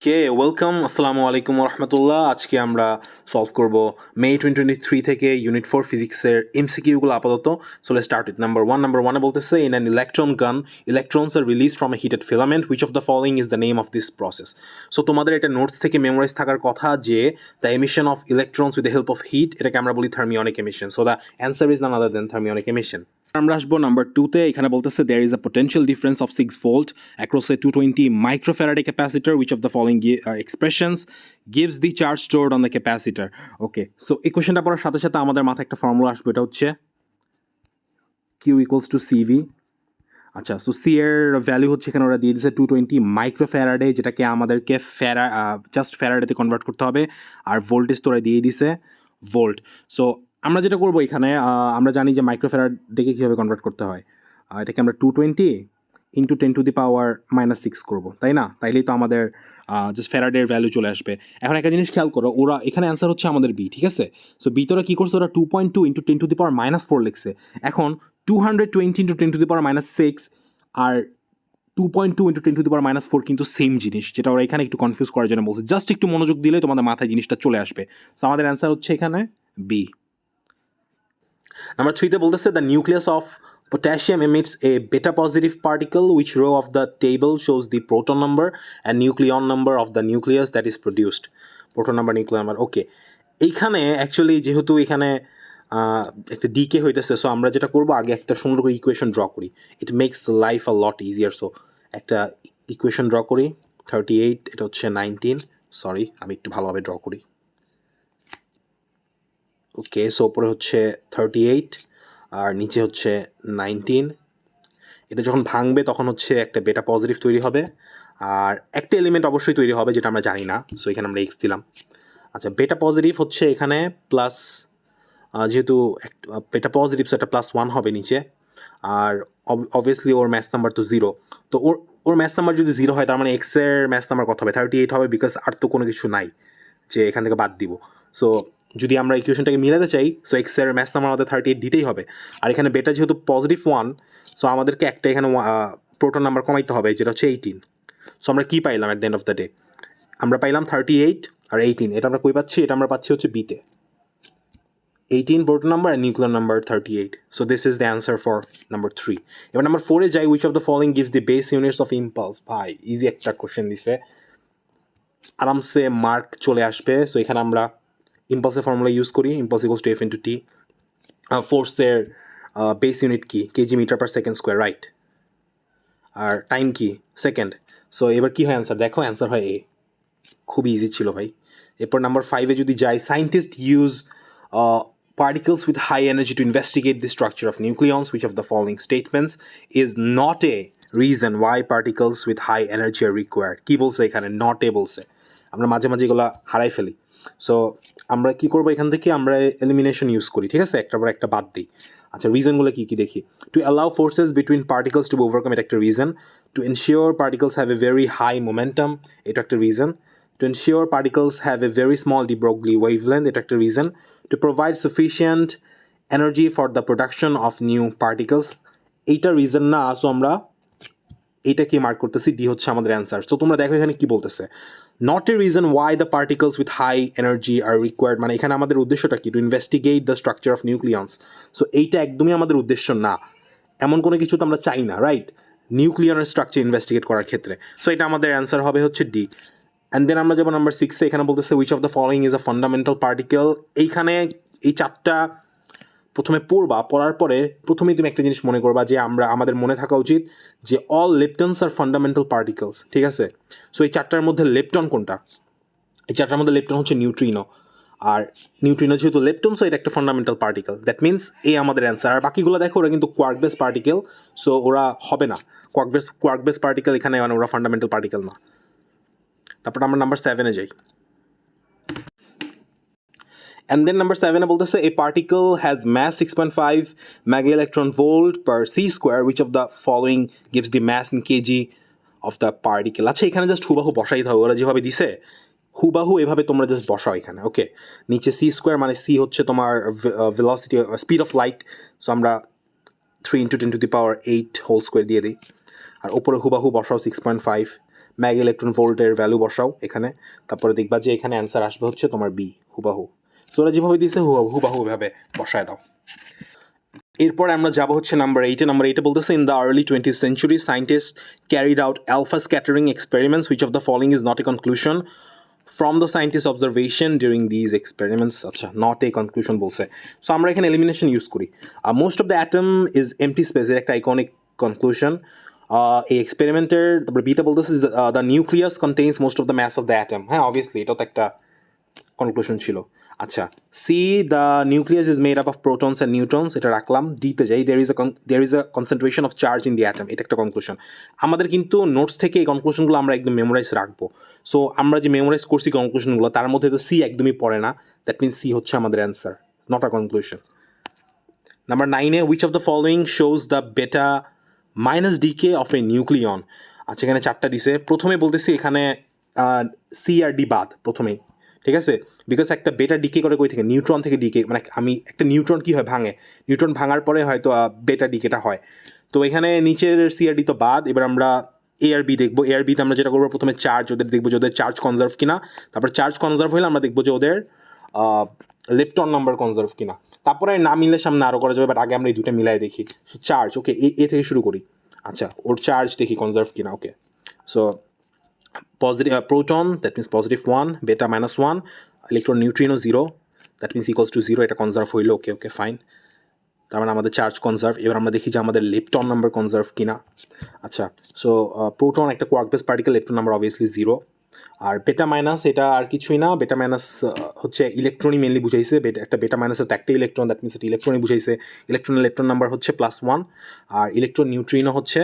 Okay welcome আসসালামু আলাইকুম রহমতুল্লাহ। আজকে আমরা সলভ করব মে 2023 থেকে ইউনিট 4 ফিজিক্সের এমসিকিউগুলো আপাতত। So let's start with number 1 বলতেছে in an electron gun electrons are release from a heated filament which of the following is the name of this process. So তোমাদের এটা নোটস থেকে মেমোরাইজ থাকার কথা যে the emission of electrons with the help of heat, এটাকে আমরা বলি thermionic emission. So the answer is none other than thermionic emission. আমরা আসবো নাম্বার 2-তে। এখানে বলতেছে দেয়ার is a potential difference of 6 volt across a 220 মাইক্রোফ্যারাডে capacitor which of the following expressions gives the charge stored on the capacitor. Okay, so এই কোয়েশ্চেনটা পড়ার সাথে সাথে আমাদের মাথায় একটা ফর্মুলা আসবে, এটা হচ্ছে কিউ ইকুয়ালস টু সিভি। আচ্ছা, সো সি এর ভ্যালু হচ্ছে এখানে ওরা দিয়ে দিয়েছে 220 মাইক্রোফ্যারাডে, যেটাকে আমাদেরকে জাস্ট ফ্যারাডেতে কনভার্ট করতে হবে, আর ভোল্টেজ তো ওরা দিয়ে দিছে ভোল্ট। সো আমরা যেটা করবো এখানে, আমরা জানি যে মাইক্রোফ্যারাডেকে কীভাবে কনভার্ট করতে হয়। এটাকে আমরা 220 ইন্টু 10⁻⁻6 করবো, তাই না? তাইলেই তো আমাদের জাস্ট ফ্যারাডের ভ্যালু চলে আসবে। এখন একটা জিনিস খেয়াল করো, ওরা এখানে অ্যান্সার হচ্ছে আমাদের বি, ঠিক আছে? সো বি তোরা কী করছে, ওরা 2.2 ইন্টু 10⁻⁻4 লিখছে। এখন 220 ইন্টু 10⁻�6 আর 2.2 ইন্টু 10⁻⁴ কিন্তু সেম জিনিস, যেটা ওরা এখানে একটু কনফিউজ করার জন্য বলছে। জাস্ট একটু মনোযোগ দিলে তোমাদের মাথায় জিনিসটা চলে আসবে। সো আমাদের অ্যান্সার হচ্ছে এখানে বি। নাম্বার 3-তে বলতেছে the nucleus of potassium emits a beta positive particle which row of the table shows the proton number and nucleon number of the nucleus that is produced. Proton number, nucleon number. ওকে, এইখানে actually যেহেতু এখানে একটা decay হইতেছে, so আমরা যেটা করবো আগে একটা সুন্দর করে ইকুয়েশন ড্র করি। It makes life a lot easier. So একটা ইকুয়েশন ড্র করি। 38, এটা হচ্ছে 19, সরি আমি একটু ভালোভাবে ড্র করি। ওকে, সো উপরে হচ্ছে 38 আর নিচে হচ্ছে 19। এটা যখন ভাঙবে তখন হচ্ছে একটা বেটা পজিটিভ তৈরি হবে, আর একটা এলিমেন্ট অবশ্যই তৈরি হবে যেটা আমরা জানি না। সো এখানে আমরা এক্স দিলাম। আচ্ছা, বেটা পজিটিভ হচ্ছে এখানে প্লাস, যেহেতু বেটা পজিটিভ সো একটা +1 হবে নিচে, আর অবভিয়াসলি ওর ম্যাথ নাম্বার তো 0। তো ওর ম্যাথ নাম্বার যদি 0 হয় তার মানে এক্সের ম্যাথ নাম্বার কত হবে? 38 হবে, বিকজ আর তো কোনো কিছু নাই যে এখান থেকে বাদ দিব। সো যদি আমরা ইকুয়েশনটাকে মিলাতে চাই, সো এক্সের ম্যাথ নাম্বার আমাদের 38 দিতেই হবে। আর এখানে বেটা যেহেতু +1, সো আমাদেরকে একটা এখানে প্রোটন নাম্বার কমাইতে হবে, যেটা হচ্ছে 18। সো আমরা কী পাইলাম at the end of the day? আমরা পাইলাম 38 আর 18। এটা আমরা কই পাচ্ছি? এটা আমরা পাচ্ছি হচ্ছে বিতে। 18 proton number and nucleon number 38. So this is the answer for number 3. এবার নাম্বার 4-এ যাই, which of the following gives the base units of impulse? ভাই ইজি একটা কোশ্চেন দিছে, আরামসে মার্ক চলে আসবে। সো এখানে আমরা ইম্পালসের ফর্মুলা ইউজ করি, impulse equals to F into T. ফোর্সের বেস ইউনিট কি? KG metre per second square, right? আর টাইম কি? সেকেন্ড। সো এবার কী হয় অ্যান্সার? দেখো অ্যান্সার হয় এ। খুবই ইজি ছিল ভাই। এরপর নাম্বার 5-এ যদি যাই, scientist use particles with high energy to investigate the structure of nucleons. Which of the following statements is not a reason why particles with high energy are required? কি বলছে এখানে? নট এ বলছে। আমরা মাঝে মাঝে এগুলো হারাই ফেলি। সো আমরা কি করবো এখান থেকে? আমরা এলিমিনেশন ইউজ করি, ঠিক আছে? একটার পর একটা বাদ দিই। আচ্ছা, রিজনগুলো কী কী দেখি। To allow forces between particles to overcome, এটা একটা রিজন। To ensure particles have a very high momentum, এটা একটা রিজন। To ensure particles have a very small de Broglie wavelength, এটা একটা reason. To provide sufficient energy for the production of new particles, এইটা reason না। সো আমরা এইটাকে mark করতেছি, ডি হচ্ছে আমাদের অ্যান্সার। সো তোমরা দেখো এখানে কি বলতেছে, not a reason why the particles with high energy are required. মানে এখানে আমাদের উদ্দেশ্যটা কি? To investigate the structure of nucleons. So এইটা একদমই আমাদের উদ্দেশ্য না, এমন কোনো কিছু তো আমরা চাই না, রাইট? নিউক্লিয়নের স্ট্রাকচার ইনভেস্টিগেট করার ক্ষেত্রে। সো এটা আমাদের অ্যান্সার হবে হচ্ছে ডি। অ্যান্ড দেন আমরা যাবো নাম্বার 6-এ। এখানে বলতেছে which of the following is a fundamental particle. এইখানে এই চারটা প্রথমে পড়বা, পড়ার পরে প্রথমেই তুমি একটা জিনিস মনে করবা যে আমাদের মনে থাকা উচিত যে অল লেপটনস আর ফান্ডামেন্টাল পার্টিকেলস, ঠিক আছে? সো এই চারটার মধ্যে লেপটন কোনটা? এই চারটার মধ্যে লেপটন হচ্ছে নিউট্রিনো, আর নিউট্রিনো যেহেতু লেপটন, সো এটা একটা ফান্ডামেন্টাল পার্টিকেল। দ্যাট মিনস এই আমাদের অ্যান্সার। আর বাকিগুলো দেখো ওরা কিন্তু কোয়ার্ক বেস পার্টিকেল, সো ওরা হবে না। কোয়ার্ক বেস পার্টিকেল এখানে, মানে ওরা ফান্ডামেন্টাল পার্টিকেল না। তারপর আমরা নাম্বার 7-এ যাই। And then number 7-এ বলতেছে a particle has mass 6.5 mega electron volt per c square. Which of the following gives the mass in kg of the particle? আচ্ছা, এখানে জাস্ট হুবাহু বসাই দাও, ওরা যেভাবে দিছে হুবাহু এভাবে তোমরা জাস্ট বসাও এখানে। ওকে, নিচে c স্কোয়ার, মানে c হচ্ছে তোমার velocity, speed of light. So আমরা 3 × 10⁸ হোল স্কোয়ার দিয়ে দিই, আর ওপরে হুবাহু বসাও 6.5 ম্যাগ ইলেকট্রন ভোল্টের ভ্যালু বসাও এখানে, তারপরে দেখবা যে এখানে অ্যান্সার আসবে হচ্ছে তোমার বি হুবাহু। সো ওরা যেভাবে দিয়েছে হুবাহু এভাবে বসায় দাও। এরপর আমরা যাব হচ্ছে নাম্বার 8-এ। নাম্বার 8-এ বলতেছে in the early 20th century scientist carried out alpha scattering experiments which of the following is not a conclusion from the scientist observation during these experiments. আচ্ছা, নট এ কনক্লুশন বলছে। So আমরা এখানে elimination use করি। Most of the atom is empty space, এর একটা iconic conclusion. এই এক্সপেরিমেন্টের তারপরে বিটা বলতেছে the nucleus contains most of the mass of the atom. হ্যাঁ, অবভিয়াসলি এটা তো একটা কনক্লুশন ছিল। আচ্ছা, C the nucleus is made up of protons and neutrons, এটা রাখলাম। ডিতে যাই, there is a concentration of charge in the atom, এটা একটা কনক্লুশন। আমাদের কিন্তু নোটস থেকে এই কনক্লুশনগুলো আমরা একদম মেমোরাইজ রাখবো। সো আমরা যে মেমোরাইজ করছি কনক্লুশনগুলো, তার মধ্যে তো সি একদমই পড়ে না, দ্যাট মিনস সি হচ্ছে আমাদের answer, not a conclusion. Number 9-এ which of the following shows the beta minus decay of a nucleon. আচ্ছা, এখানে চারটা দিছে। প্রথমে বলতেছি এখানে সি আর ডি বাদ প্রথমেই, ঠিক আছে? বিকজ একটা বেটা ডিকে করে কই থেকে, নিউট্রন থেকে ডিকে, মানে আমি একটা নিউট্রন কী হয় ভাঙে, নিউট্রন ভাঙার পরে হয়তো বেটা ডিকেটা হয়। তো এখানে নিচের সি আর ডি তো বাদ। এবার আমরা এ আর বি দেখবো। এ আর বিতে আমরা যেটা করবো, প্রথমে চার্জ ওদের দেখবো যে ওদের চার্জ কনজার্ভ কিনা, তারপর চার্জ কনজার্ভ হলে আমরা দেখবো যে ওদের লেপটন নাম্বার কনজার্ভ কিনা। তারপরে না মিললে সামনে আরও করা যাবে, বাট আগে আমরা এই দুটো মিলাই দেখি। সো চার্জ, ওকে, এ থেকে শুরু করি। আচ্ছা, ওর চার্জ দেখি কনজার্ভ কিনা। ওকে, so positive proton, that means +1, beta -1, electron neutrino 0, that means equals to 0, এটা কনজার্ভ হইলো। ওকে ওকে ফাইন, তার মানে আমাদের চার্জ কনজার্ভ। এবার আমরা দেখি যে আমাদের লেপটন নাম্বার কনজার্ভ কিনা। আচ্ছা, সো প্রোটন একটা quark base particle, lepton number obviously 0। আর বেটা মাইনাস এটা আর কিছুই না, বেটা মাইনাস হচ্ছে ইলেকট্রনই মেনলি বুঝাইছে। একটা বেটা মাইনাসের তো একটা ইলেকট্রন, দ্যাট মিনস এটা ইলেকট্রনই বুঝাইছে। ইলেকট্রনের লেপটন নাম্বার হচ্ছে +1, আর ইলেকট্রন নিউট্রিনো হচ্ছে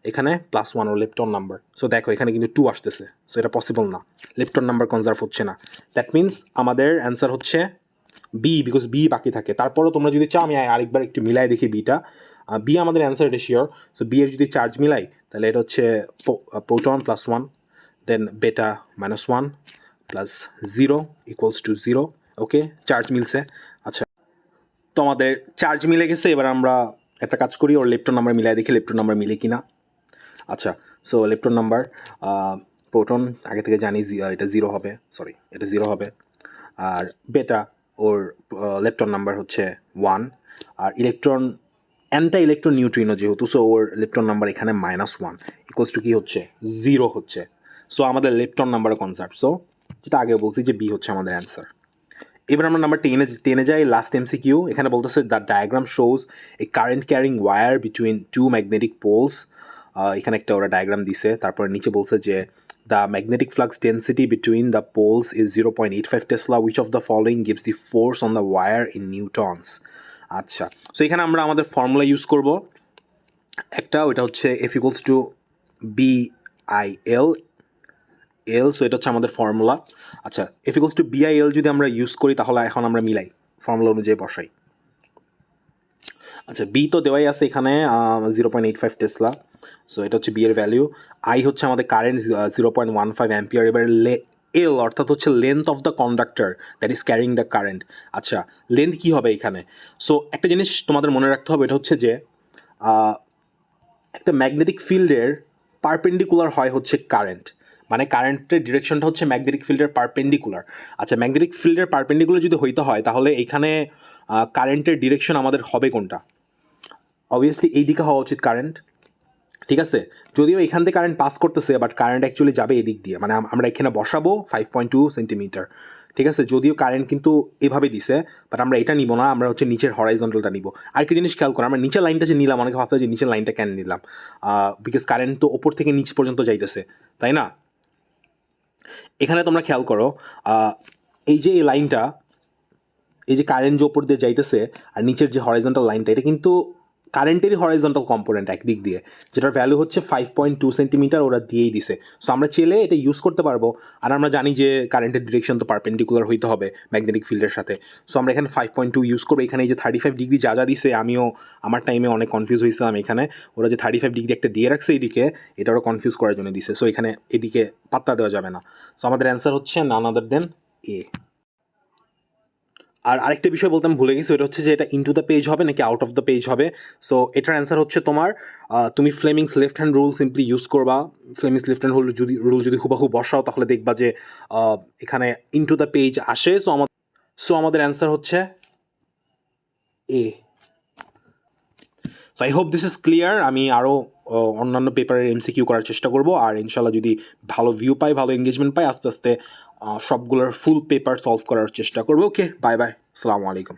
এখানে +1 ও লেপটন নাম্বার। সো দেখো এখানে কিন্তু 2 আসতেছে, সো এটা পসিবল না, লেপটন নাম্বার কনজার্ভ হচ্ছে না। দ্যাট মিনস আমাদের অ্যান্সার হচ্ছে বি, বিকজ বি বাকি থাকে। তারপরও তোমরা যদি চাও আমি আরেকবার একটু মিলাই দেখি বিটা। বি আমাদের অ্যান্সার, এটা শিওর। সো বি এর যদি চার্জ মিলাই তাহলে এটা হচ্ছে প্রোটন +1, দেন বেটা -1 +0 ইকুয়ালস টু 0। ওকে, চার্জ মিলছে। আচ্ছা, তো আমাদের চার্জ মিলে গেছে। এবার আমরা একটা কাজ করি, ওর লেপটন নাম্বার মিলাই দেখি লেপটন নাম্বার মিলে কিনা। আচ্ছা, সো লেপটন নাম্বার, প্রোটন আগে থেকে জানি এটা 0 হবে, সরি এটা 0 হবে। আর বেটা ওর লেপটন নাম্বার হচ্ছে 1, আর ইলেকট্রন অ্যান্টা ইলেকট্রন নিউট্রিনো যেহেতু, সো ওর লেপটন নাম্বার এখানে -1 ইকুয়ালস টু কী হচ্ছে 0 হচ্ছে। সো আমাদের লেপটন নাম্বার কনজার্ভ। সো যেটা আগে বলছি যে বি হচ্ছে আমাদের অ্যান্সার। এবার আমরা নাম্বার 10-এ যাই, লাস্ট এমসিকিউ। এখানে বলতেছে the diagram shows a current carrying wire between 2 magnetic poles. এখানে একটা ওরা ডায়াগ্রাম দিছে। তারপরে নিচে বলছে যে the magnetic flux density between the poles is 0.85 tesla, which of the following gives the force on the wire in newtons. আচ্ছা, so এখানে আমরা আমাদের ফর্মুলা ইউজ করব একটা, ওইটা হচ্ছে F equals to BIL। So এটা হচ্ছে আমাদের ফর্মুলা। আচ্ছা, F ইকুয়ালস টু BIL যদি আমরা ইউজ করি তাহলে এখন আমরা মিলাই ফর্মুলা অনুযায়ী বসাই। আচ্ছা, বি তো দেওয়াই আছে এখানে 0.85 টেসলা, সো এটা হচ্ছে বি এর ভ্যালিউ। আই হচ্ছে আমাদের কারেন্ট 0.15 অ্যাম্পিয়ার। এবার এল অর্থাৎ হচ্ছে length of the conductor that is carrying the current. আচ্ছা, লেন্থ কী হবে এখানে? সো একটা জিনিস তোমাদের মনে রাখতে হবে, এটা হচ্ছে যে একটা ম্যাগনেটিক ফিল্ডের পারপেন্ডিকুলার হয় হচ্ছে কারেন্ট, মানে কারেন্টের ডিরেকশনটা হচ্ছে ম্যাগনেটিক ফিল্ডের পারপেন্ডিকুলার। আচ্ছা, ম্যাগনেটিক ফিল্ডের পারপেন্ডিকুলার যদি হইতে হয় তাহলে এখানে কারেন্টের ডিরেকশন আমাদের হবে কোনটা? অবভিয়াসলি এই দিকে হওয়া উচিত কারেন্ট, ঠিক আছে? যদিও এখান থেকে কারেন্ট পাস করতেছে, বাট কারেন্ট অ্যাকচুয়ালি যাবে এদিক দিয়ে, মানে আমরা এখানে বসাবো 5.2 সেন্টিমিটার, ঠিক আছে? যদিও কারেন্ট কিন্তু এভাবে দিছে, বাট আমরা এটা নিব না, আমরা হচ্ছে নিচের হরাইজন্টালটা নিব। আরেকটা জিনিস খেয়াল করো, আমরা নিচের লাইনটা যে নিলাম, অনেকে ভাবতে যে নিচের লাইনটা কেন নিলাম, বিকজ কারেন্ট তো ওপর থেকে নিচ পর্যন্ত যাইতেছে, তাই না? এখানে তোমরা খেয়াল করো, এই যে এই লাইনটা, এই যে কারেন্ট যে ওপর দিয়ে যাইতেছে আর নিচের যে হরাইজন্টাল লাইনটা, এটা কিন্তু কারেন্টেরই হরাইজন্টাল কম্পোনেন্ট একদিক দিয়ে, যেটার ভ্যালু হচ্ছে 5.2 সেন্টিমিটার, ওরা দিয়েই দিছে। সো আমরা চেলে এটা ইউজ করতে পারবো। আর আমরা জানি যে কারেন্টের ডিরেকশন তো পারপেন্ডিকুলার হইতে হবে ম্যাগনেটিক ফিল্ডের সাথে। সো আমরা এখানে 5.2 ইউজ করবো। এখানে এই যে 35 ডিগ্রি যা যা দিছে, আমিও আমার টাইমে অনেক কনফিউজ হয়েছিলাম এখানে। ওরা যে 35 ডিগ্রি একটা দিয়ে রাখছে এইদিকে, এটা ওরা কনফিউজ করার জন্য দিছে। সো এখানে এদিকে পাত্তা দেওয়া যাবে না। সো আমাদের অ্যান্সার হচ্ছে নান আদার দেন এ। আর আরেকটা বিষয় বলতে আমি ভুলে গেছি, ওটা হচ্ছে যে এটা ইনটু দ্য পেজ হবে নাকি আউট অফ দ্য পেজ হবে। সো এটার অ্যান্সার হচ্ছে তোমার তুমি Fleming's left hand rule simply use করবা। ফ্লেমিংস লেফট হ্যান্ড রুল যদি হুবাহু বসাও তাহলে দেখবা যে এখানে ইনটু দ্য পেজ আসে। সো আমাদের অ্যান্সার হচ্ছে A. So I hope this is clear. আমি আরও অন্যান্য পেপারের এমসিকিউ করার চেষ্টা করব, আর ইনশাল্লাহ যদি ভালো ভিউ পাই, ভালো এঙ্গেজমেন্ট পাই, আস্তে আস্তে সবগুলোর ফুল পেপার সলভ করার চেষ্টা করবো। ওকে, বাই বাই, আসসালামু আলাইকুম।